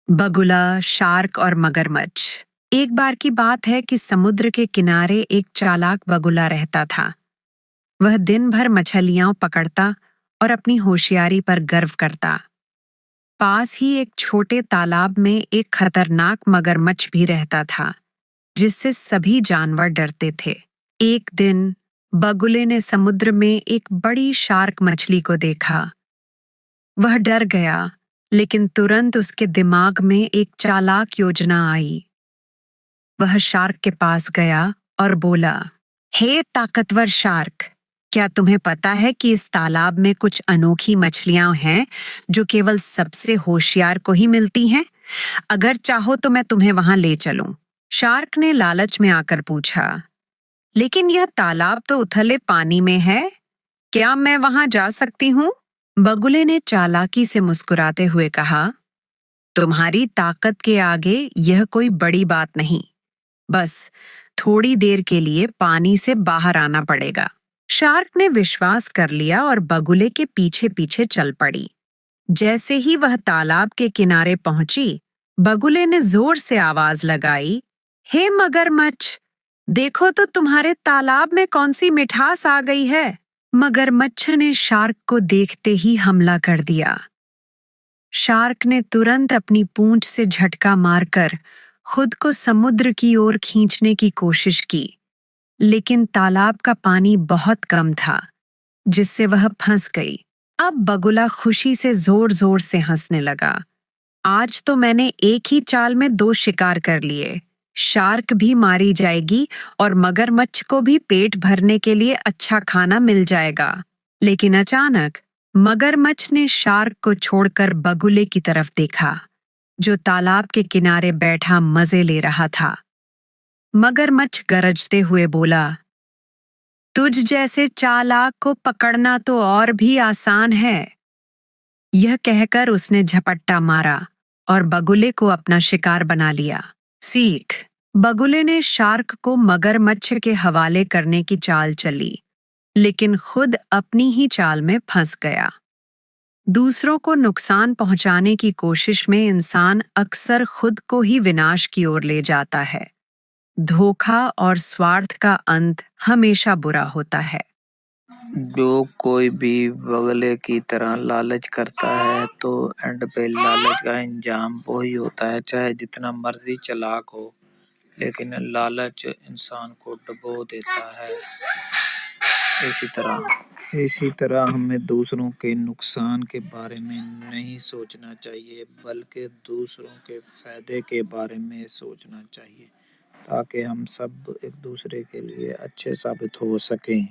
बगुला, शार्क और मगरमच्छ। एक बार की बात है कि समुद्र के किनारे एक चालाक बगुला रहता था। वह दिन भर मछलियां पकड़ता और अपनी होशियारी पर गर्व करता। पास ही एक छोटे तालाब में एक खतरनाक मगरमच्छ भी रहता था, जिससे सभी जानवर डरते थे। एक दिन बगुले ने समुद्र में एक बड़ी शार्क मछली को देखा। वह डर गया, लेकिन तुरंत उसके दिमाग में एक चालाक योजना आई। वह शार्क के पास गया और बोला, हे ताकतवर शार्क, क्या तुम्हें पता है कि इस तालाब में कुछ अनोखी मछलियां हैं जो केवल सबसे होशियार को ही मिलती हैं? अगर चाहो तो मैं तुम्हें वहां ले चलूं। शार्क ने लालच में आकर पूछा, लेकिन यह तालाब तो उथले पानी में है, क्या मैं वहां जा सकती हूँ? बगुले ने चालाकी से मुस्कुराते हुए कहा, तुम्हारी ताकत के आगे यह कोई बड़ी बात नहीं, बस थोड़ी देर के लिए पानी से बाहर आना पड़ेगा। शार्क ने विश्वास कर लिया और बगुले के पीछे पीछे चल पड़ी। जैसे ही वह तालाब के किनारे पहुंची, बगुले ने जोर से आवाज लगाई, हे मगरमच्छ, देखो तो तुम्हारे तालाब में कौन सी मिठास आ गई है। मगरमच्छ ने शार्क को देखते ही हमला कर दिया। शार्क ने तुरंत अपनी पूंछ से झटका मारकर खुद को समुद्र की ओर खींचने की कोशिश की, लेकिन तालाब का पानी बहुत कम था, जिससे वह फंस गई। अब बगुला खुशी से जोर जोर से हंसने लगा। आज तो मैंने एक ही चाल में 2 शिकार कर लिए। शार्क भी मारी जाएगी और मगरमच्छ को भी पेट भरने के लिए अच्छा खाना मिल जाएगा। लेकिन अचानक मगरमच्छ ने शार्क को छोड़कर बगुले की तरफ देखा, जो तालाब के किनारे बैठा मजे ले रहा था। मगरमच्छ गरजते हुए बोला, तुझ जैसे चालाक को पकड़ना तो और भी आसान है। यह कहकर उसने झपट्टा मारा और बगुले को अपना शिकार बना लिया। सीख: बगुले ने शार्क को मगरमच्छ के हवाले करने की चाल चली, लेकिन खुद अपनी ही चाल में फंस गया। दूसरों को नुकसान पहुंचाने की कोशिश में इंसान अक्सर खुद को ही विनाश की ओर ले जाता है। धोखा और स्वार्थ का अंत हमेशा बुरा होता है। जो कोई भी बगले की तरह लालच करता है तो एंड पे लालच का अंजाम वही होता है, चाहे जितना मर्जी चालाक हो, लेकिन लालच इंसान को डुबो देता है। इसी तरह हमें दूसरों के नुकसान के बारे में नहीं सोचना चाहिए, बल्कि दूसरों के फायदे के बारे में सोचना चाहिए, ताकि हम सब एक दूसरे के लिए अच्छे साबित हो सकें।